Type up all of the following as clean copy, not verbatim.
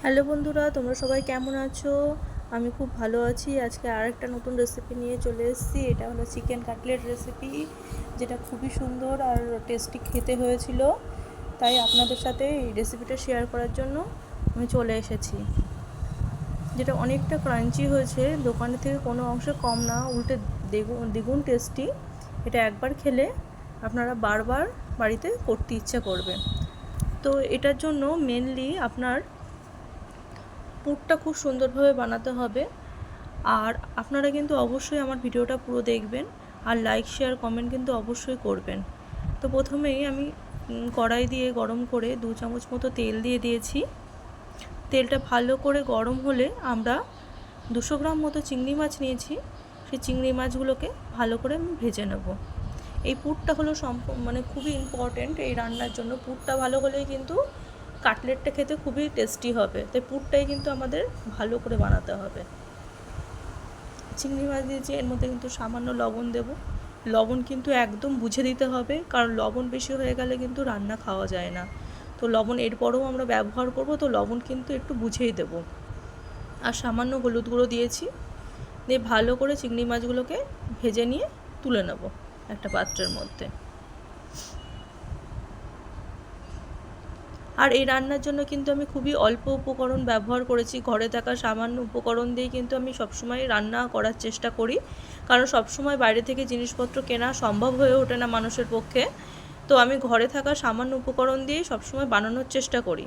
Hello বন্ধুরা, তোমরা সবাই কেমন আছো? আমি খুব ভালো আছি। আজকে আরেকটা নতুন রেসিপি নিয়ে চলে এসেছি। এটা হলো চিকেন কাটলেট রেসিপি, যেটা খুবই সুন্দর আর টেস্টি খেতে হয়েছিল। তাই আপনাদের সাথে এই রেসিপিটা শেয়ার করার জন্য আমি চলে এসেছি। যেটা অনেকটা ক্রাঞ্চি হয়েছে, দোকানের থেকে কোনো অংশে কম না, উল্টে দ্বিগুণ টেস্টি। এটা একবার খেলে আপনারা বারবার বাড়িতে করতে ইচ্ছা করবে। তো এটার জন্য মেনলি আপনার পুরটা খুব সুন্দরভাবে বানাতে হবে। আর আপনারা কিন্তু অবশ্যই আমার ভিডিওটা পুরো দেখবেন, আর লাইক শেয়ার কমেন্ট কিন্তু অবশ্যই করবেন। তো প্রথমেই আমি কড়াই দিয়ে গরম করে 2 চামচ মতো তেল দিয়ে দিয়েছি। তেলটা ভালো করে গরম হলে আমরা 200 গ্রাম মতো চিংড়ি মাছ নিয়েছি। সেই চিংড়ি মাছগুলোকে ভালো করে আমি ভেজে নেব। এই পুরটা হলো খুবই ইম্পর্টেন্ট এই রান্নার জন্য। পুরটা ভালো হলেই কিন্তু কাটলেটটা খেতে খুবই টেস্টি হবে। তাই পুরটাই কিন্তু আমাদের ভালো করে বানাতে হবে। চিংড়ি মাছ দিয়েছি, এর মধ্যে কিন্তু সামান্য লবণ দেব। লবণ কিন্তু একদম বুঝে দিতে হবে, কারণ লবণ বেশি হয়ে গেলে কিন্তু রান্না খাওয়া যায় না। তো লবণ এরপরেও আমরা ব্যবহার করব, তো লবণ কিন্তু একটু বুঝেই দেব। আর সামান্য হলুদ গুঁড়ো দিয়েছি। দিয়ে ভালো করে চিংড়ি মাছগুলোকে ভেজে নিয়ে তুলে নেব একটা পাত্রের মধ্যে। আর এই রান্নার জন্য কিন্তু আমি খুবই অল্প উপকরণ ব্যবহার করেছি। ঘরে থাকা সামান্য উপকরণ দিয়েই কিন্তু আমি সবসময় রান্না করার চেষ্টা করি, কারণ সবসময় বাইরে থেকে জিনিসপত্র কেনা সম্ভব হয়ে ওঠে না মানুষের পক্ষে। তো আমি ঘরে থাকা সামান্য উপকরণ দিয়েই সবসময় বানানোর চেষ্টা করি।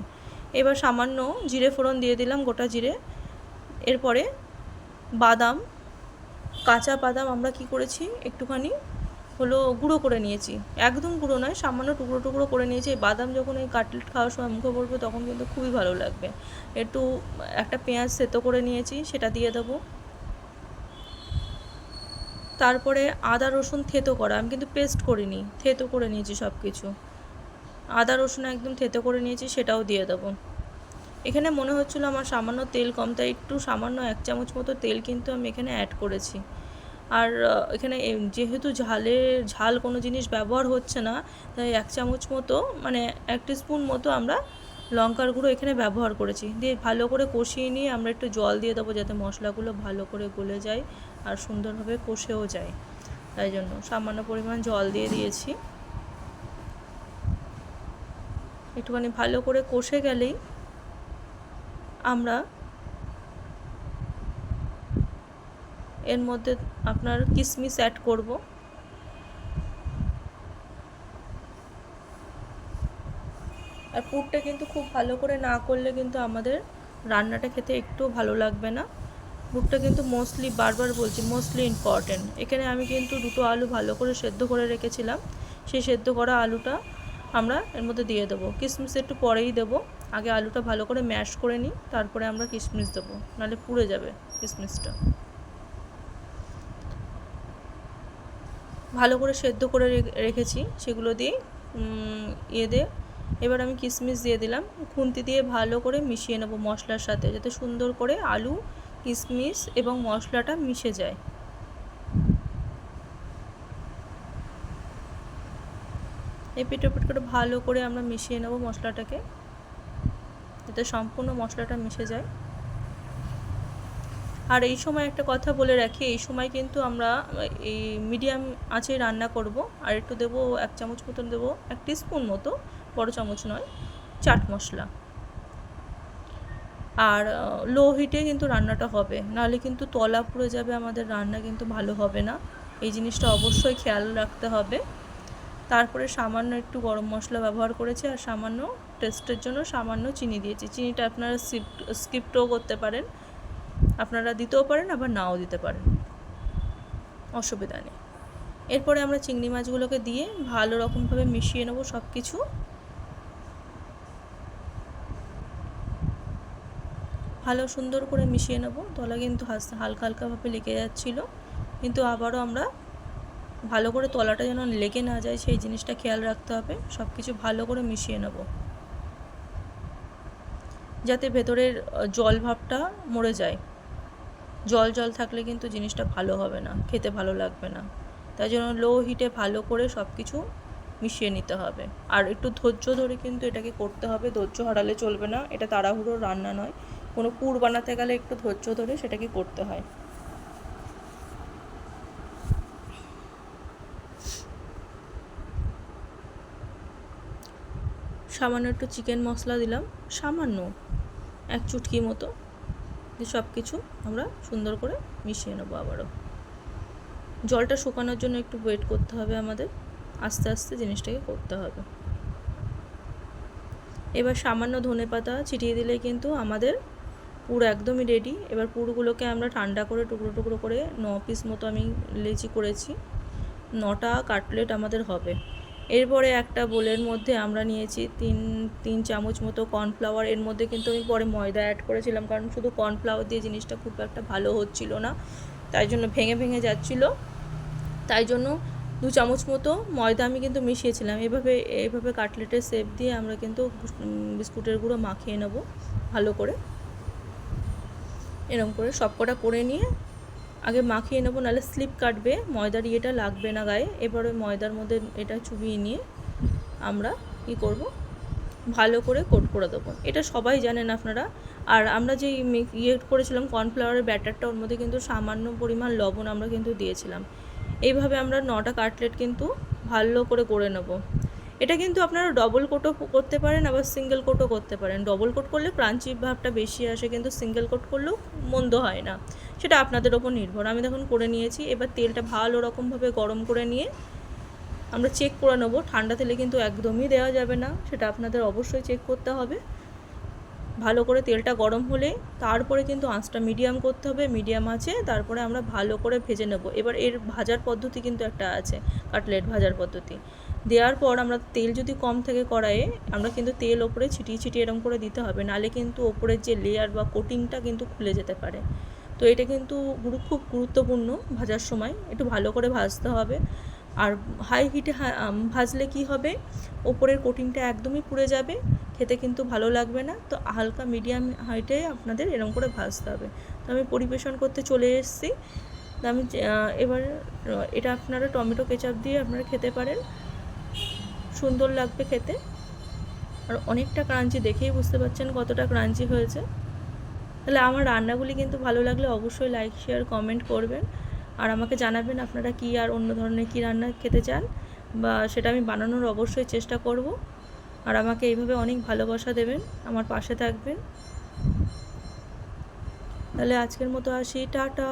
এবার সামান্য জিরে ফোড়ন দিয়ে দিলাম, গোটা জিরে। এরপরে বাদাম, কাঁচা বাদাম আমরা কি করেছি, একটুখানি হলো গুঁড়ো করে নিয়েছি। একদম গুঁড়ো নয়, সামান্য টুকরো টুকরো করে নিয়েছি। এই বাদাম যখন এই কাটলেট খাওয়ার সময় মুখে পড়বে তখন কিন্তু খুবই ভালো লাগবে। একটু একটা পেঁয়াজ থেতো করে নিয়েছি, সেটা দিয়ে দেবো। তারপরে আদা রসুন থেতো করা, আমি কিন্তু পেস্ট করিনি, থেতো করে নিয়েছি সব কিছু। আদা রসুন একদম থেতো করে নিয়েছি, সেটাও দিয়ে দেবো। এখানে মনে হচ্ছিলো আমার সামান্য তেল কম, তাই একটু সামান্য 1 চামচ মতো তেল কিন্তু আমি এখানে অ্যাড করেছি। আর এখানে যেহেতু ঝাল কোনো জিনিস ব্যবহার হচ্ছে না, তাই 1 চামচ মতো, মানে 1 টিস্পুন মতো আমরা লঙ্কার গুঁড়ো এখানে ব্যবহার করেছি। দিয়ে ভালো করে কষিয়ে নিয়ে আমরা একটু জল দিয়ে দেবো, যাতে মশলাগুলো ভালো করে গলে যায় আর সুন্দরভাবে কষেও যায়। তাই জন্য সামান্য পরিমাণ জল দিয়ে দিয়েছি। একটুখানি ভালো করে কষে গেলেই আমরা এর মধ্যে আপনার কিশমিশ অ্যাড করব। আর পুরটা কিন্তু খুব ভালো করে না করলে কিন্তু আমাদের রান্নাটা খেতে একটু ভালো লাগবে না। পুরটা কিন্তু মোস্টলি, বারবার বলছি, মোস্টলি ইম্পর্টেন্ট। এখানে আমি কিন্তু 2টো আলু ভালো করে সেদ্ধ করে রেখেছিলাম, সেই সেদ্ধ করা আলুটা আমরা এর মধ্যে দিয়ে দেবো। কিশমিশ একটু পরেই দেবো, আগে আলুটা ভালো করে ম্যাশ করে নিই, তারপরে আমরা কিশমিশ দেবো, নাহলে পুড়ে যাবে কিশমিশটা। ভালো করে সেদ্ধ করে রেখেছি, সেগুলো দিয়ে এবার আমি কিশমিশ দিয়ে দিলাম। খুন্তি দিয়ে ভালো করে মিশিয়ে নেব মশলার সাথে, যাতে সুন্দর করে আলু, কিশমিশ এবং মশলাটা মিশে যায়। এপিট ওপিট করে ভালো করে আমরা মিশিয়ে নেব মশলাটাকে, যাতে সম্পূর্ণ মশলাটা মিশে যায়। আর এই সময় একটা কথা বলে রাখি, এই সময় কিন্তু আমরা এই মিডিয়াম আঁচে রান্না করব। আর একটু দেবো 1 চামচ মতন দেবো, 1 টিস্পুন মতো, বড় চামচ নয়, চাট মশলা। আর লো হিটে কিন্তু রান্নাটা হবে, নাহলে কিন্তু তলা পুড়ে যাবে, আমাদের রান্না কিন্তু ভালো হবে না। এই জিনিসটা অবশ্যই খেয়াল রাখতে হবে। তারপরে সামান্য একটু গরম মশলা ব্যবহার করেছি, আর সামান্য টেস্টের জন্য সামান্য চিনি দিয়েছি। চিনিটা আপনারা স্কিপও করতে পারেন, আপনারা দিতেও পারেন, আবার নাও দিতে পারেন, অসুবিধা নেই। এরপরে আমরা চিংড়ি মাছগুলোকে দিয়ে ভালো রকমভাবে মিশিয়ে নেব সব কিছু। ভালো সুন্দর করে মিশিয়ে নেব। তলা কিন্তু হালকা হালকাভাবে লেগে যাচ্ছিলো, কিন্তু আবারও আমরা ভালো করে তলাটা যেন লেগে না যায় সেই জিনিসটা খেয়াল রাখতে হবে। সব কিছু ভালো করে মিশিয়ে নেব, যাতে ভেতরের জল ভাবটা মরে যায়। জল জল থাকলে কিন্তু জিনিসটা ভালো হবে না, খেতে ভালো লাগবে না। তাই জন্য লো হিটে ভালো করে সব কিছু মিশিয়ে নিতে হবে। আর একটু ধৈর্য ধরে কিন্তু এটাকে করতে হবে, ধৈর্য হারালে চলবে না। এটা তাড়াহুড়ো রান্না নয়, কোনো পুর বানাতে গেলে একটু ধৈর্য ধরে সেটাকে করতে হয়। সামান্য একটু চিকেন মশলা দিলাম, সামান্য 1 চুটকি মতো, দিয়ে সব কিছু আমরা সুন্দর করে মিশিয়ে নেবো। আবারও জলটা শুকানোর জন্য একটু ওয়েট করতে হবে আমাদের, আস্তে আস্তে জিনিসটাকে করতে হবে। এবার সামান্য ধনেপাতা ছিটিয়ে দিলেই কিন্তু আমাদের পুর একদমই রেডি। এবার পুরগুলোকে আমরা ঠান্ডা করে টুকরো টুকরো করে 9 পিস মতো আমি লেচি করেছি, 9টা কাটলেট আমাদের হবে। এরপরে একটা বোলের মধ্যে আমরা নিয়েছি 3 চামচ মতো কর্নফ্লাওয়ার। এর মধ্যে কিন্তু আমি পরে ময়দা অ্যাড করেছিলাম, কারণ শুধু কর্নফ্লাওয়ার দিয়ে জিনিসটা খুব একটা ভালো হচ্ছিল না, তাই জন্য ভেঙে ভেঙে যাচ্ছিলো। তাই জন্য 2 চামচ মতো ময়দা আমি কিন্তু মিশিয়েছিলাম। এইভাবে কাটলেটের শেপ দিয়ে আমরা কিন্তু বিস্কুটের গুঁড়ো মাখিয়ে নেব ভালো করে। এরকম করে সবকটা করে নিয়ে আগে মাখিয়ে নেবো, নাহলে স্লিপ কাটবে, ময়দার ইয়েটা লাগবে না গায়ে। এবারে ময়দার মধ্যে এটা চুবিয়ে নিয়ে আমরা কী করব, ভালো করে কোট করে দেবো। এটা সবাই জানেন আপনারা। আর আমরা যে করেছিলাম কর্নফ্লাওয়ারের ব্যাটারটা, ওর মধ্যে কিন্তু সামান্য পরিমাণ লবণ আমরা কিন্তু দিয়েছিলাম। এইভাবে আমরা 9টা কাটলেট কিন্তু ভালো করে নেব। এটা কিন্তু আপনারা ডবল কোটও করতে পারেন, আবার সিঙ্গেল কোটও করতে পারেন। ডবল কোট করলে ক্রাঞ্চি ভাবটা বেশি আসে, কিন্তু সিঙ্গেল কোট করলেও মন্দ হয় না, সেটা আপনাদের ওপর নির্ভর। আমি দেখুন করে নিয়েছি। এবার তেলটা ভালো রকমভাবে গরম করে নিয়ে আমরা চেক করে নেবো। ঠান্ডা তেলে কিন্তু একদমই দেওয়া যাবে না, সেটা আপনাদের অবশ্যই চেক করতে হবে। ভালো করে তেলটা গরম হলে তারপরে কিন্তু আঁচটা মিডিয়াম করতে হবে, মিডিয়াম আছে, তারপরে আমরা ভালো করে ভেজে নেব। এবার এর ভাজার পদ্ধতি কিন্তু একটা আছে, কাটলেট ভাজার পদ্ধতি। দেওয়ার পর আমরা তেল যদি কম থাকে কড়াইয়ে, আমরা কিন্তু তেল ওপরে ছিটিয়ে ছিটিয়ে এরকম করে দিতে হবে, নাহলে কিন্তু ওপরের যে লেয়ার বা কোটিংটা কিন্তু খুলে যেতে পারে। তো এটা কিন্তু খুব গুরুত্বপূর্ণ, ভাজার সময় একটু ভালো করে ভাজতে হবে। আর হাই হিটে ভাজলে কি হবে, ওপরের কোটিংটা একদমই পুড়ে যাবে, খেতে কিন্তু ভালো লাগবে না। তো হালকা মিডিয়াম হাইটে আপনাদের এরকম করে ভাজতে হবে। তো আমি পরিবেশন করতে চলে এসেছি। আমি এবার এটা আপনারা টমেটো কেচাপ দিয়ে আপনারা খেতে পারেন, সুন্দর লাগবে খেতে। আর অনেকটা ক্রাঞ্চি, দেখেই বুঝতে পারছেন কতটা ক্রাঞ্চি হয়েছে। তাহলে আমার রান্নাগুলি কিন্তু ভালো লাগলে অবশ্যই লাইক শেয়ার কমেন্ট করবেন, আর আমাকে জানাবেন আপনারা কি আর অন্য ধরনের কি রান্না খেতে চান, বা সেটা আমি বানানোর অবশ্যই চেষ্টা করব। আর আমাকে এইভাবে অনেক ভালোবাসা দেবেন, আমার পাশে থাকবেন। তাহলে আজকের মতো আসি, টাটা।